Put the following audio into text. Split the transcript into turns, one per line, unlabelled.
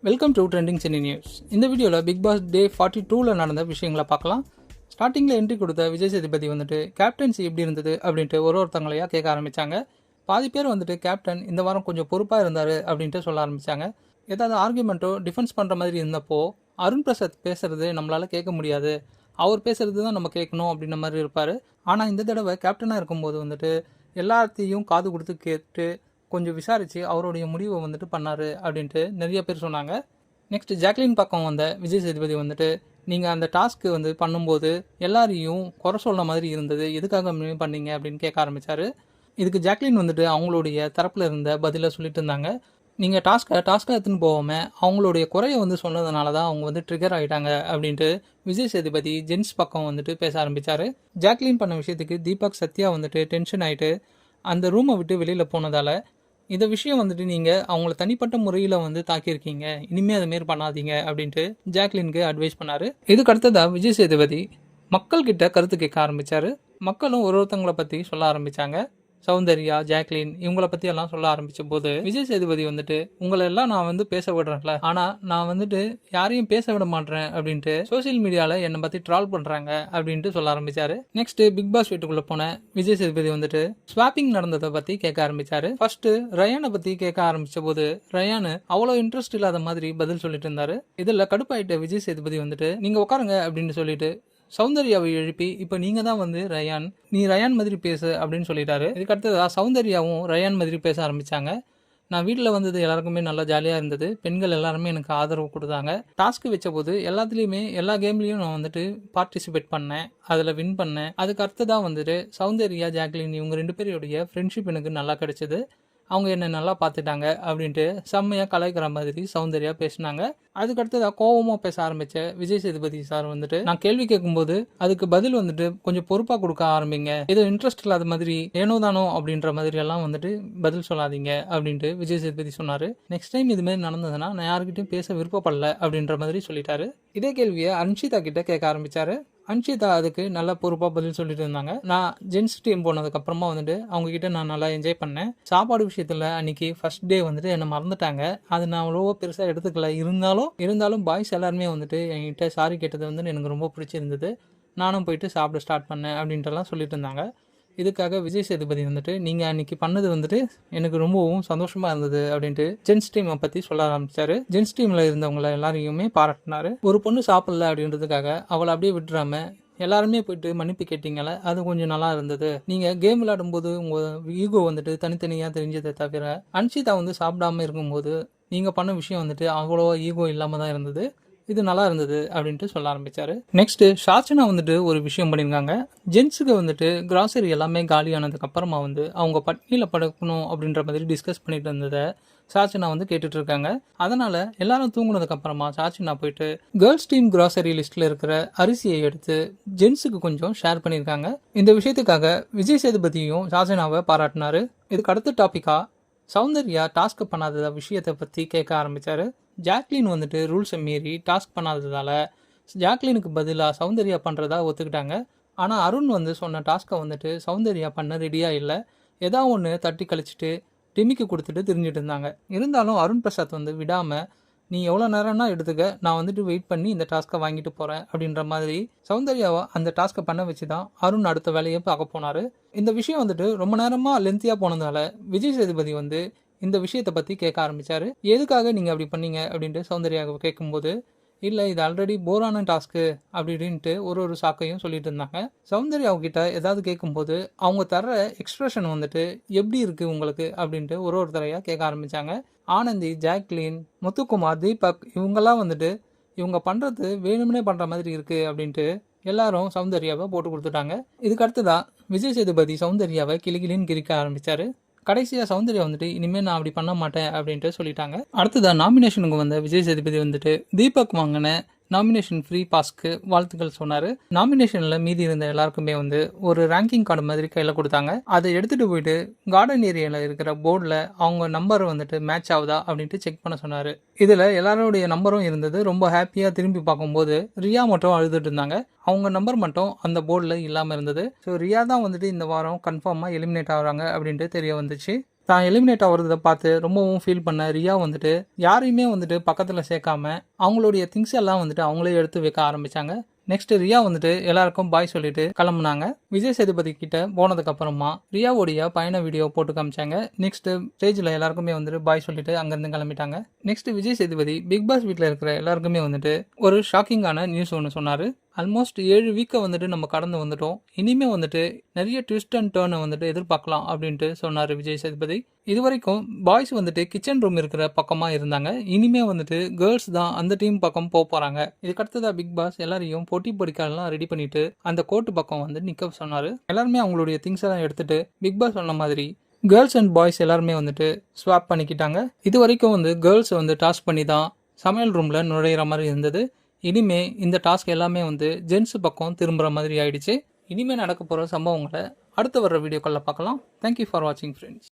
Welcome to trending cine news. இந்த வீடியோவில் big pass டே 42ல் நடந்த விஷயங்களை பார்க்கலாம். ஸ்டார்டிங்கில் என்ட்ரி கொடுத்த விஜய் சேதுபதி வந்துட்டு கேப்டன்சி எப்படி இருந்தது அப்படின்ட்டு ஒருத்தங்களையாக கேட்க ஆரம்பித்தாங்க. பாதி பேர் வந்துட்டு கேப்டன் இந்த வாரம் கொஞ்சம் பொறுப்பாக இருந்தார் அப்படின்ட்டு சொல்ல ஆரம்பித்தாங்க. ஏதாவது ஆர்குமெண்ட்டோ டிஃபென்ஸ் பண்ணுற மாதிரி இருந்தப்போ அருண் பிரசாத் பேசுகிறது நம்மளால் கேட்க முடியாது, அவர் பேசுகிறது தான் நம்ம கேட்கணும் அப்படின்ற மாதிரி இருப்பார். ஆனால் இந்த தடவை கேப்டனாக இருக்கும்போது வந்துட்டு எல்லாத்தையும் காது கொடுத்து கேட்டு கொஞ்சம் விசாரித்து அவருடைய முடிவை வந்துட்டு பண்ணார் அப்படின்ட்டு நிறைய பேர் சொன்னாங்க. நெக்ஸ்ட் ஜாக்லின் பக்கம் வந்த விஜய் சேதுபதி வந்துட்டு நீங்கள் அந்த டாஸ்க்கு வந்து பண்ணும்போது எல்லாரையும் குறை சொல்கிற மாதிரி இருந்தது, எதுக்காக பண்ணீங்க அப்படின்னு கேட்க ஆரம்பித்தார். இதுக்கு ஜாக்லின் வந்துட்டு அவங்களுடைய தரப்பில் இருந்த பதிலை சொல்லிட்டு இருந்தாங்க. நீங்கள் டாஸ்க்கை எடுத்துன்னு போகாமல் அவங்களுடைய குறையை வந்து சொன்னதுனால தான் அவங்க வந்து ட்ரிகர் ஆகிட்டாங்க அப்படின்ட்டு விஜய் சேதுபதி ஜென்ஸ் பக்கம் வந்துட்டு பேச ஆரம்பித்தார். ஜாக்லின் பண்ண விஷயத்துக்கு தீபக் சத்யா வந்துட்டு டென்ஷன் ஆகிட்டு அந்த ரூமை விட்டு வெளியில் போனதால் இந்த விஷயம் வந்துட்டு நீங்கள் அவங்கள தனிப்பட்ட முறையில் வந்து தாக்கியிருக்கீங்க, இனிமேல் அதுமாரி பண்ணாதீங்க அப்படின்ட்டு ஜாக்லினுக்கு அட்வைஸ் பண்ணார். இதுக்கு அடுத்ததாக விஜய் சேதுபதி மக்கள்கிட்ட கருத்து கேட்க ஆரம்பித்தார். மக்களும் ஒருத்தங்களை பற்றி சொல்ல ஆரம்பித்தாங்க. சௌந்தர்யா, ஜாக்லின் இவங்கள பற்றி எல்லாம் சொல்ல ஆரம்பித்த போது விஜய் சேதுபதி வந்துட்டு உங்களை எல்லாம் நான் வந்து பேச விடுறேன்ல, ஆனால் நான் வந்துட்டு யாரையும் பேச விட மாட்டேன் அப்படின்ட்டு சோசியல் மீடியாவில் என்னை பற்றி ட்ரால் பண்ணுறாங்க அப்படின்ட்டு சொல்ல ஆரம்பிச்சாரு. நெக்ஸ்ட் பிக் பாஸ் வீட்டுக்குள்ளே போன விஜய் சேதுபதி வந்துட்டு ஸ்வாப்பிங் நடந்ததை பற்றி கேட்க ஆரம்பிச்சாரு. ஃபர்ஸ்ட் ரயானை பற்றி கேட்க ஆரம்பித்த போது ரயானு அவ்வளோ இன்ட்ரெஸ்ட் இல்லாத மாதிரி பதில் சொல்லிட்டு இருந்தாரு. இதில் கடுப்பாயிட்ட விஜய் சேதுபதி வந்துட்டு நீங்கள் உட்காருங்க அப்படின்னு சொல்லிட்டு சௌந்தர்யாவை எழுப்பி இப்போ நீங்கள் தான் வந்து ரயான், நீ ரயான் மாதிரி பேசு அப்படின்னு சொல்லிட்டாரு. இதுக்கு அடுத்ததாக சௌந்தர்யாவும் ரயான் மாதிரி பேச ஆரம்பித்தாங்க. நான் வீட்டில் வந்தது எல்லாருக்குமே நல்லா ஜாலியாக இருந்தது, பெண்கள் எல்லாருமே எனக்கு ஆதரவு கொடுத்தாங்க, டாஸ்க்கு வச்ச போது எல்லாத்துலேயுமே எல்லா கேம்லேயும் நான் வந்துட்டு பார்ட்டிசிபேட் பண்ணேன், அதில் வின் பண்ணேன். அதுக்கு அடுத்ததாக வந்துட்டு சௌந்தர்யா, ஜாக்லின் இவங்க 2 பேருடைய ஃப்ரெண்ட்ஷிப் எனக்கு நல்லா கிடைச்சிது, அவங்க என்னை நல்லா பார்த்துட்டாங்க அப்படின்ட்டு செம்மையாக கலாய்க்கிற மாதிரி சௌந்தர்யா பேசினாங்க. அதுக்கடுத்ததாக கோவமாக பேச ஆரம்பித்த விஜய் சேதுபதி சார் வந்துட்டு நான் கேள்வி கேட்கும்போது அதுக்கு பதில் வந்துட்டு கொஞ்சம் பொறுப்பாக கொடுக்க ஆரம்பிங்க, ஏதோ இன்ட்ரெஸ்ட் இல்லாத மாதிரி ஏனோ தானோ அப்படின்ற மாதிரி எல்லாம் வந்துட்டு பதில் சொல்லாதீங்க அப்படின்ட்டு விஜய் சேதுபதி சொன்னார். நெக்ஸ்ட் டைம் இதுமாரி நடந்ததுன்னா நான் யாருக்கிட்டையும் பேச விருப்பப்படல அப்படின்ற மாதிரி சொல்லிட்டாரு. இதே கேள்வியை அன்ஷிதா கிட்ட கேட்க ஆரம்பித்தார். அன்ஷிதா அதுக்கு நல்லா பொறுப்பாக பதில் சொல்லிட்டு இருந்தாங்க. நான் ஜென்ஸ் டீம் போனதுக்கப்புறமா வந்துட்டு அவங்கக்கிட்ட நான் நல்லா என்ஜாய் பண்ணேன். சாப்பாடு விஷயத்தில் அன்றைக்கி ஃபஸ்ட் டே வந்துட்டு என்னை மறந்துட்டாங்க, அது நான் அவ்வளோ பெருசாக எடுத்துக்கல. இருந்தாலும் பாய்ஸ் எல்லாருமே வந்துட்டு என்கிட்ட சாரி கேட்டது வந்து எனக்கு ரொம்ப பிடிச்சிருந்தது, நானும் போயிட்டு சாப்பிட ஸ்டார்ட் பண்ணேன் அப்படின்ட்டுலாம் சொல்லிட்டு இருந்தாங்க. இதுக்காக விஜய் சேதுபதி வந்துட்டு நீங்கள் அன்றைக்கி பண்ணது வந்துட்டு எனக்கு ரொம்பவும் சந்தோஷமாக இருந்தது அப்படின்ட்டு ஜென்ஸ் டீமை பற்றி சொல்ல ஆரம்பித்தார். ஜென்ஸ் டீமில் இருந்தவங்கள எல்லாரையுமே பாராட்டினார். ஒரு பொண்ணு சாப்பிடல அப்படின்றதுக்காக அவளை அப்படியே விட்டுறாம எல்லாருமே போயிட்டு மன்னிப்பு கேட்டீங்கள, அது கொஞ்சம் நல்லா இருந்தது. நீங்கள் கேம் விளையாடும்போது உங்கள் ஈகோ வந்துட்டு தனித்தனியாக தெரிஞ்சதை தவிர அன்ஷிதா வந்து சாப்பிடாம இருக்கும்போது நீங்கள் பண்ண விஷயம் வந்துட்டு அவ்வளோ ஈகோ இல்லாமல் தான் இருந்தது, இது நல்லா இருந்தது அப்படின்ட்டு சொல்ல ஆரம்பித்தார். நெக்ஸ்ட்டு ஷாச்சனா வந்துட்டு ஒரு விஷயம் பண்ணியிருக்காங்க. ஜென்ஸுக்கு வந்துட்டு கிராசரி எல்லாமே காலியானதுக்கப்புறமா வந்து அவங்க பட்னியில் படுக்கணும் அப்படின்ற மாதிரி டிஸ்கஸ் பண்ணிட்டு இருந்ததை சாச்சனா வந்து கேட்டுட்டு இருக்காங்க. அதனால் எல்லாரும் தூங்குனதுக்கப்புறமா சாச்சனா போயிட்டு கேர்ள்ஸ் டீம் கிராசரி லிஸ்ட்டில் இருக்கிற அரிசியை எடுத்து ஜென்ஸுக்கு கொஞ்சம் ஷேர் பண்ணியிருக்காங்க. இந்த விஷயத்துக்காக விஜய் சேதுபதியும் சாச்சனாவை பாராட்டினார். இதுக்கு அடுத்த டாப்பிக்காக சௌந்தர்யா டாஸ்க் பண்ணாத விஷயத்தை பற்றி கேட்க ஆரம்பித்தார். ஜாக்லின் வந்துட்டு ரூல்ஸை மீறி டாஸ்க் பண்ணாததால் ஜாக்லினுக்கு பதிலாக சௌந்தர்யா பண்ணுறதா ஒத்துக்கிட்டாங்க. ஆனால் அருண் வந்து சொன்ன டாஸ்க்கை வந்துட்டு சௌந்தர்யா பண்ண ரெடியாக இல்லை, ஏதாவது ஒன்று தட்டி கழிச்சிட்டு டிமிக்கு கொடுத்துட்டு தெரிஞ்சுட்டு இருந்தாங்க. இருந்தாலும் அருண் பிரசாத் வந்து விடாமல் நீ எவ்வளோ நேரம்னா எடுத்துக்க, நான் வந்துட்டு வெயிட் பண்ணி இந்த டாஸ்க்கை வாங்கிட்டு போகிறேன் அப்படின்ற மாதிரி சௌந்தர்யாவை அந்த டாஸ்க்கை பண்ண வச்சு தான் அருண் அடுத்த வேலையை பார்க்க போனார். இந்த விஷயம் வந்துட்டு ரொம்ப நேரமாக லென்த்தியாக போனதால விஜய் சேதுபதி வந்து இந்த விஷயத்தை பற்றி கேட்க ஆரம்பித்தார். எதுக்காக நீங்கள் அப்படி பண்ணீங்க அப்படின்ட்டு சௌந்தர்யாவை கேட்கும்போது இல்லை இது ஆல்ரெடி போரான டாஸ்க்கு அப்படின்ட்டு ஒரு சாக்கையும் சொல்லிட்டு இருந்தாங்க. சௌந்தர்யாவுக்கிட்ட ஏதாவது கேட்கும்போது அவங்க தர்ற எக்ஸ்பிரஷன் வந்துட்டு எப்படி இருக்குது உங்களுக்கு அப்படின்ட்டு ஒருத்தரையாக கேட்க ஆரம்பித்தாங்க. ஆனந்தி, ஜாக்லின், முத்துக்குமார், தீபக் இவங்கெல்லாம் வந்துட்டு இவங்க பண்ணுறது வேணும்னே பண்ணுற மாதிரி இருக்குது அப்படின்ட்டு எல்லாரும் சௌந்தர்யாவை போட்டு கொடுத்துட்டாங்க. இதுக்கு அடுத்ததான் விஜய் சேதுபதி சௌந்தர்யாவை கிளிகிளின்னு கிரிக்க ஆரம்பித்தார். கடைசியாக சௌந்தர்யா வந்துட்டு இனிமேல் நான் அப்படி பண்ண மாட்டேன் அப்படின்ட்டு சொல்லிட்டாங்க. அடுத்ததான் நாமினேஷனுக்கு வந்த விஜய் சேதுபதி வந்துட்டு தீபக் வாங்கின நாமினேஷன் ஃப்ரீ பாஸ்க்கு வாழ்த்துக்கள் சொன்னார். நாமினேஷனில் மீதி இருந்த எல்லாருக்குமே வந்து ஒரு ரேங்கிங் கார்டு மாதிரி கையில் கொடுத்தாங்க. அதை எடுத்துகிட்டு போயிட்டு கார்டன் ஏரியாவில் இருக்கிற போர்டில் அவங்க நம்பர் வந்துட்டு மேட்ச் ஆகுதா அப்படின்ட்டு செக் பண்ண சொன்னார். இதில் எல்லாருடைய நம்பரும் இருந்தது. ரொம்ப ஹாப்பியாக திரும்பி பார்க்கும்போது ரியா மட்டும் அழுதுட்டு இருந்தாங்க. அவங்க நம்பர் மட்டும் அந்த போர்டில் இல்லாமல் இருந்தது. ஸோ ரியா தான் வந்துட்டு இந்த வாரம் கன்ஃபார்மாக எலிமினேட் ஆகிறாங்க அப்படின்ட்டு தெரிய வந்துச்சு. தான் எலிமினேட் ஆகிறத பார்த்து ரொம்பவும் ஃபீல் பண்ண ரியா வந்துட்டு யாரையுமே வந்துட்டு பக்கத்தில் சேர்க்காம அவங்களுடைய திங்ஸ் எல்லாம் வந்துட்டு அவங்களே எடுத்து வைக்க ஆரம்பிச்சாங்க. நெக்ஸ்ட் ரியா வந்துட்டு எல்லாருக்கும் பாய் சொல்லிட்டு கிளம்புனாங்க. விஜய் சேதுபதி கிட்ட போனதுக்கு அப்புறமா ரியாவுடைய பயண வீடியோ போட்டு காமிச்சாங்க. நெக்ஸ்ட் ஸ்டேஜ்ல எல்லாருக்குமே வந்துட்டு பாய் சொல்லிட்டு அங்கிருந்து கிளம்பிட்டாங்க. Next Vijay Sethupathi big boss வீட்டில் இருக்கிற எல்லாருக்குமே வந்துட்டு ஒரு ஷாக்கிங்கான நியூஸ் ஒன்று சொன்னாரு. ஆல்மோஸ்ட் 7 வீக்கை வந்துட்டு நம்ம கடந்து வந்துட்டோம். இனிமே வந்துட்டு நிறைய ட்விஸ்ட் அண்ட் டேர்னை வந்துட்டு எதிர்பார்க்கலாம் அப்படின்ட்டு சொன்னார் விஜய் சேதுபதி. இது வரைக்கும் பாய்ஸ் வந்துட்டு கிச்சன் ரூம் இருக்கிற பக்கமாக இருந்தாங்க. இனிமே வந்துட்டு கேர்ள்ஸ் தான் அந்த டீம் பக்கம் போக போகிறாங்க. இதுக்கடுத்ததாக பிக் பாஸ் எல்லாரையும் போட்டி படிக்கலாம் ரெடி பண்ணிட்டு அந்த கோர்ட்டு பக்கம் வந்து நிற்க சொன்னார். எல்லாருமே அவங்களுடைய திங்ஸ் எல்லாம் எடுத்துட்டு பிக் பாஸ் சொன்ன மாதிரி கேர்ள்ஸ் அண்ட் பாய்ஸ் எல்லாருமே வந்துட்டு ஸ்வாப் பண்ணிக்கிட்டாங்க. இது வரைக்கும் வந்து கேர்ள்ஸ் வந்து டாஸ்க் பண்ணி தான் சமையல் ரூமில் நுழையிற மாதிரி இருந்தது. இனிமே இந்த டாஸ்க் எல்லாமே வந்து ஜென்ஸ் பக்கம் திரும்புகிற மாதிரி ஆயிடுச்சு. இனிமேல் நடக்க போகிற சம்பவங்களை அடுத்து வர்ற வீடியோக்களில் பார்க்கலாம். தேங்க்யூ ஃபார் வாட்சிங் ஃப்ரெண்ட்ஸ்.